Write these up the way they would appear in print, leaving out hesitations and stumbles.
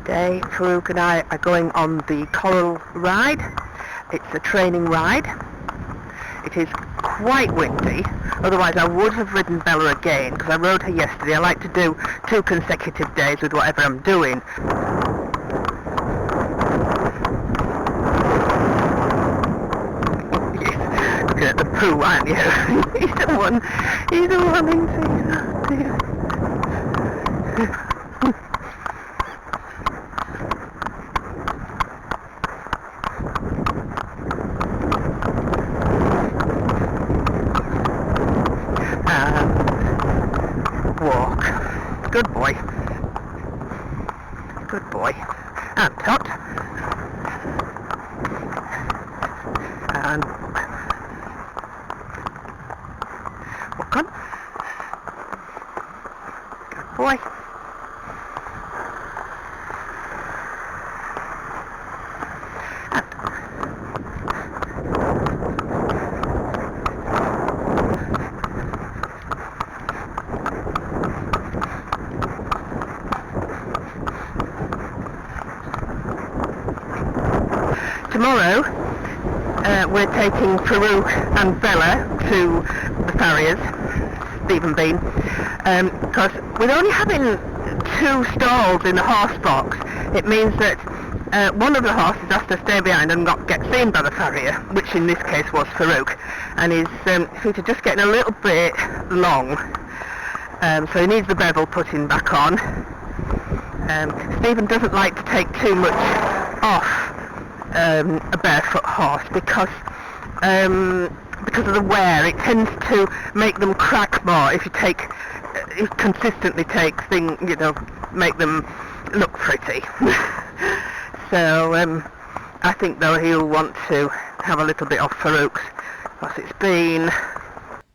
Today, Farouk and I are going on the Coral ride. It's a training ride. It is quite windy, otherwise I would have ridden Bella again, because I rode her yesterday. I like to do 2 consecutive days with whatever I'm doing. You're looking at the poo, aren't you? He's the one into it. Walk. Good boy. Good boy. And tot. And walk on. Good boy. Tomorrow, we're taking Farouk and Bella to the farriers, Stephen Bean, because with only having 2 stalls in the horse box, it means that one of the horses has to stay behind and not get seen by the farrier, which in this case was Farouk, and his feet are just getting a little bit long, so he needs the bevel putting back on. Stephen doesn't like to take too much off a barefoot horse because of the wear. It tends to make them crack more if you consistently take things, make them look pretty. So I think though he'll want to have a little bit off Farouk's, because it's been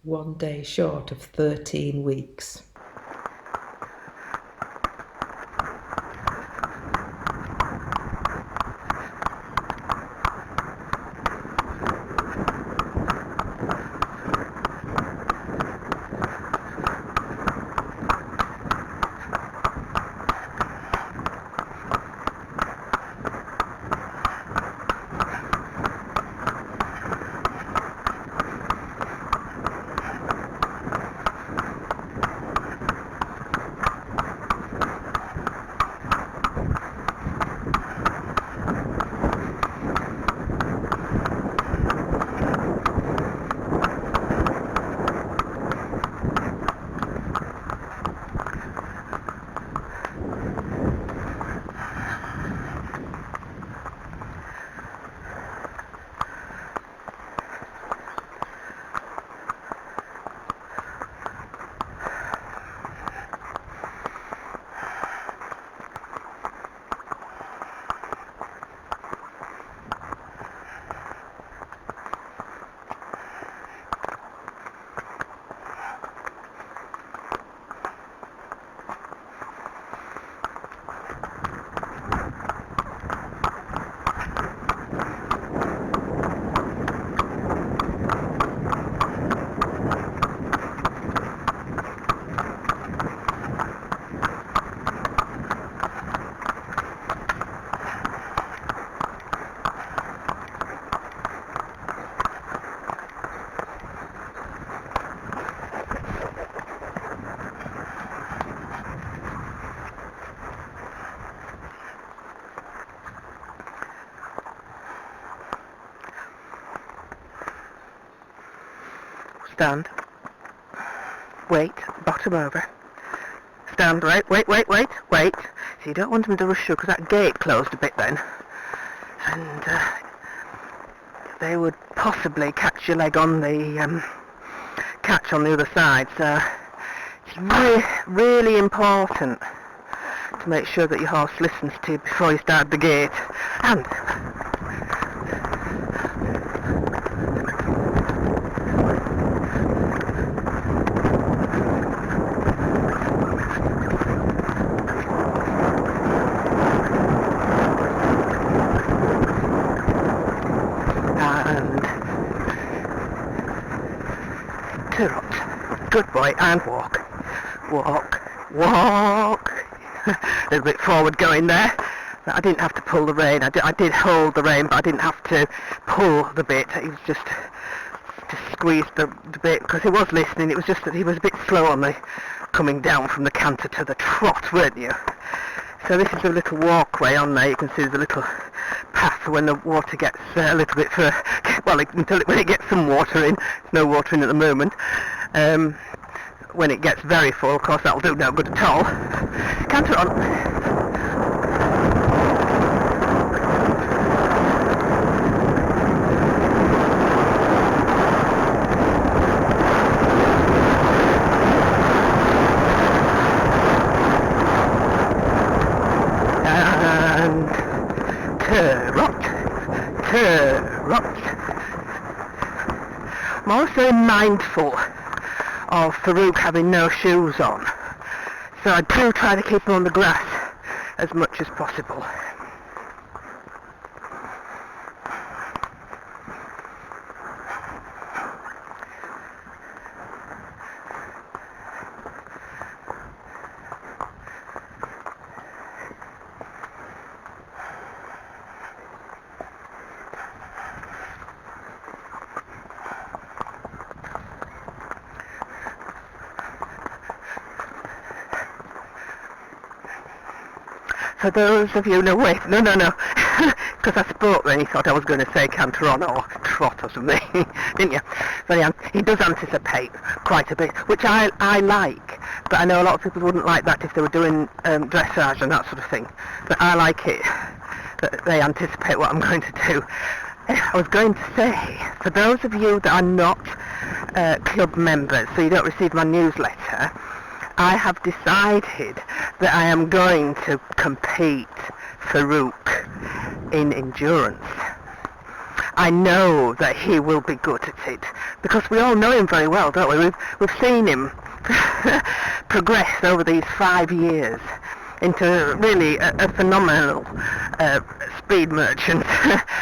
1 day short of 13 weeks. stand, wait, bottom over, stand, wait. So you don't want them to rush through, because that gate closed a bit then, and they would possibly catch your leg on the catch on the other side. So it's really important to make sure that your horse listens to you before you start the gate. And good boy, and walk. A little bit forward going there. I didn't have to pull the rein. I did hold the rein, but I didn't have to pull the bit. He was just squeezed the bit, because he was listening. It was just that he was a bit slow on the coming down from the canter to the trot, weren't you? So this is a little walkway on there. You can see there's a little path when the water gets a little bit further, well, when it gets some water in. There's no water in at the moment. When it gets very full, of course, that'll do no good at all. Canter on. I'm also mindful of Farouk having no shoes on, so I do try to keep him on the grass as much as possible. For those of you, no, because I spoke then, he thought I was going to say canter on or trot or something, didn't you? But he does anticipate quite a bit, which I like, but I know a lot of people wouldn't like that if they were doing dressage and that sort of thing. But I like it, that they anticipate what I'm going to do. I was going to say, for those of you that are not club members, so you don't receive my newsletter, I have decided that I am going to compete Farouk in endurance. I know that he will be good at it, because we all know him very well, don't we? We've seen him progress over these 5 years into really a phenomenal speed merchant,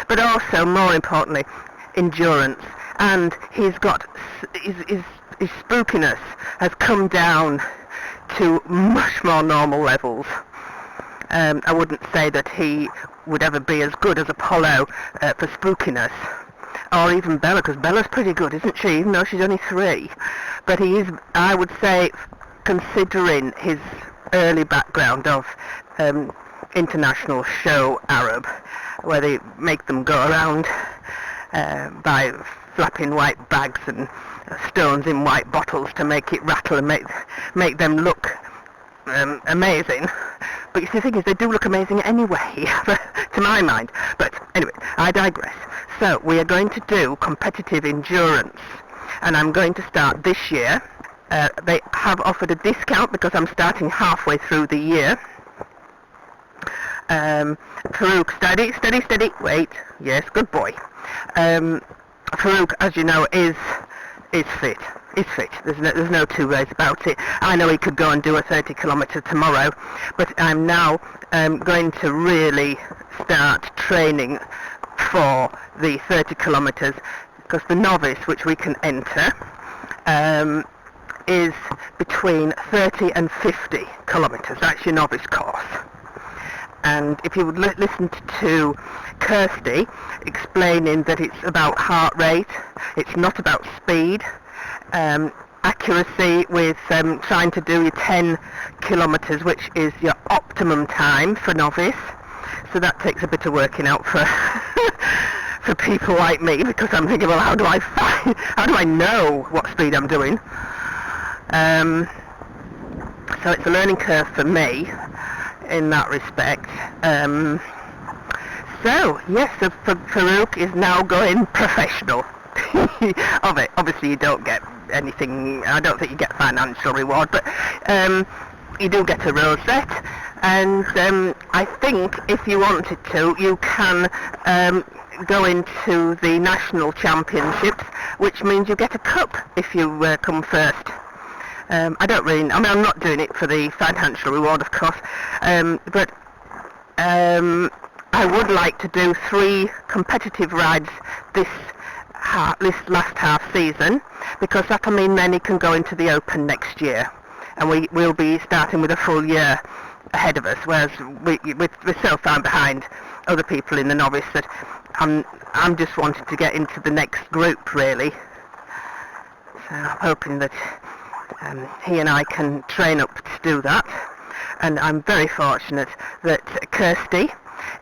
but also, more importantly, endurance. And his spookiness has come down to much more normal levels. I wouldn't say that he would ever be as good as Apollo for spookiness, or even Bella, because Bella's pretty good, isn't she, even though she's only 3. But he is, I would say, considering his early background of international show Arab, where they make them go around by flapping white bags and stones in white bottles to make it rattle and make them look amazing. But you see, the thing is, they do look amazing anyway, to my mind. But anyway, I digress. So we are going to do competitive endurance, and I'm going to start this year. They have offered a discount because I'm starting halfway through the year. Farouk, steady, wait, yes, good boy. Farouk, as you know, is fit. He's fit. There's no two ways about it. I know he could go and do a 30 kilometre tomorrow, but I'm now going to really start training for the 30 kilometres, because the novice, which we can enter, is between 30 and 50 kilometres. That's your novice course. And if you would listen to Kirsty explaining that it's about heart rate, it's not about speed, accuracy with trying to do your 10 kilometres, which is your optimum time for novice. So that takes a bit of working out for for people like me, because I'm thinking, well, how do I know what speed I'm doing? So it's a learning curve for me in that respect. So yes, so Farouk is now going professional. Obviously you don't get anything, I don't think you get financial reward, but you do get a rosette, and I think if you wanted to, you can go into the national championships, which means you get a cup if you come first. I'm not doing it for the financial reward, of course, but I would like to do 3 competitive rides this last half season, because that'll mean then he can go into the Open next year, and we'll be starting with a full year ahead of us, whereas we're so far behind other people in the novice that I'm just wanting to get into the next group, really. So I'm hoping that he and I can train up to do that. And I'm very fortunate that Kirsty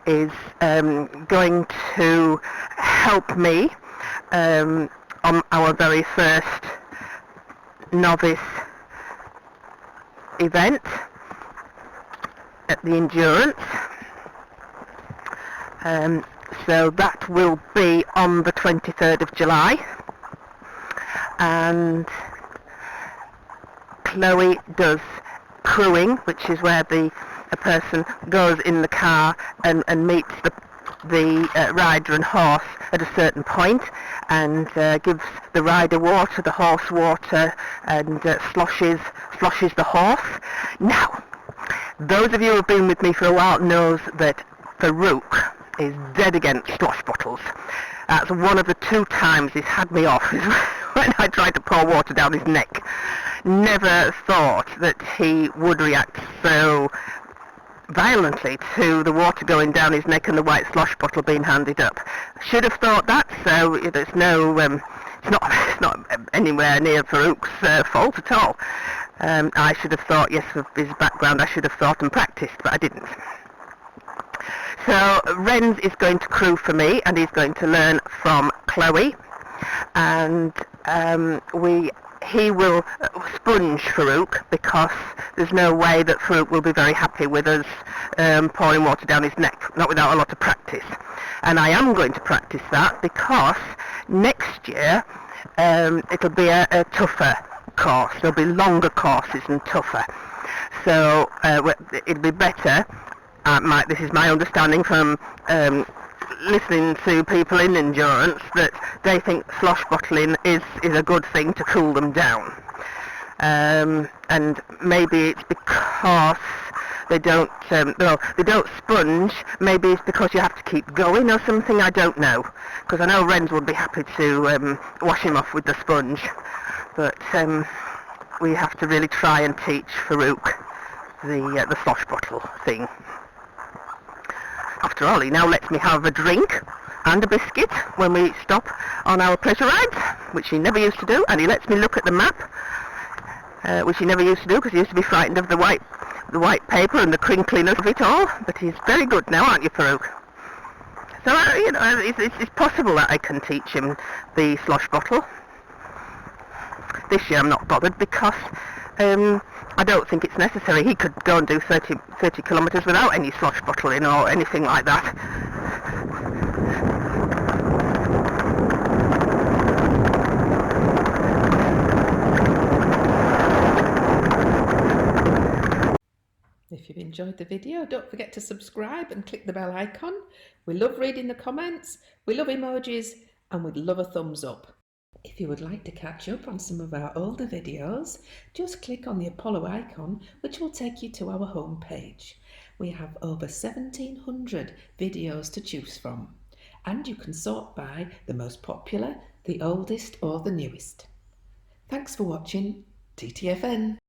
is going to help me on our very first novice event at the Endurance. So that will be on the 23rd of July. And Chloe does crewing, which is where a person goes in the car and meets the rider and horse at a certain point and gives the rider water, the horse water, and sloshes the horse. Now, those of you who have been with me for a while knows that Farouk is dead against slosh bottles. That's one of the 2 times he's had me off when I tried to pour water down his neck. Never thought that he would react so violently to the water going down his neck and the white slosh bottle being handed up. Should have thought that, so it's not anywhere near Farouk's fault at all. I should have thought, yes, with his background, I should have thought and practiced, but I didn't. So Renz is going to crew for me, and he's going to learn from Chloe, and he will sponge Farouk, because there's no way that Farouk will be very happy with us pouring water down his neck, not without a lot of practice. And I am going to practice that, because next year it'll be a tougher course. There'll be longer courses and tougher. So it'll be better. This is my understanding from listening to people in endurance, that they think slosh bottling is a good thing to cool them down. And maybe it's because they don't sponge. Maybe it's because you have to keep going or something. I don't know, because I know Renz would be happy to wash him off with the sponge, but we have to really try and teach Farouk the slosh bottle thing. After all, he now lets me have a drink and a biscuit when we stop on our pleasure rides, which he never used to do, and he lets me look at the map, which he never used to do, because he used to be frightened of the white paper and the crinkliness of it all. But he's very good now, aren't you, Farouk? So it's possible that I can teach him the slosh bottle. This year I'm not bothered, because I don't think it's necessary. He could go and do 30 kilometres without any slosh bottling or anything like that. If you've enjoyed the video, don't forget to subscribe and click the bell icon. We love reading the comments, we love emojis, and we'd love a thumbs up. If you would like to catch up on some of our older videos, just click on the Apollo icon, which will take you to our home page. We have over 1,700 videos to choose from, and you can sort by the most popular, the oldest, or the newest. Thanks for watching TTFN.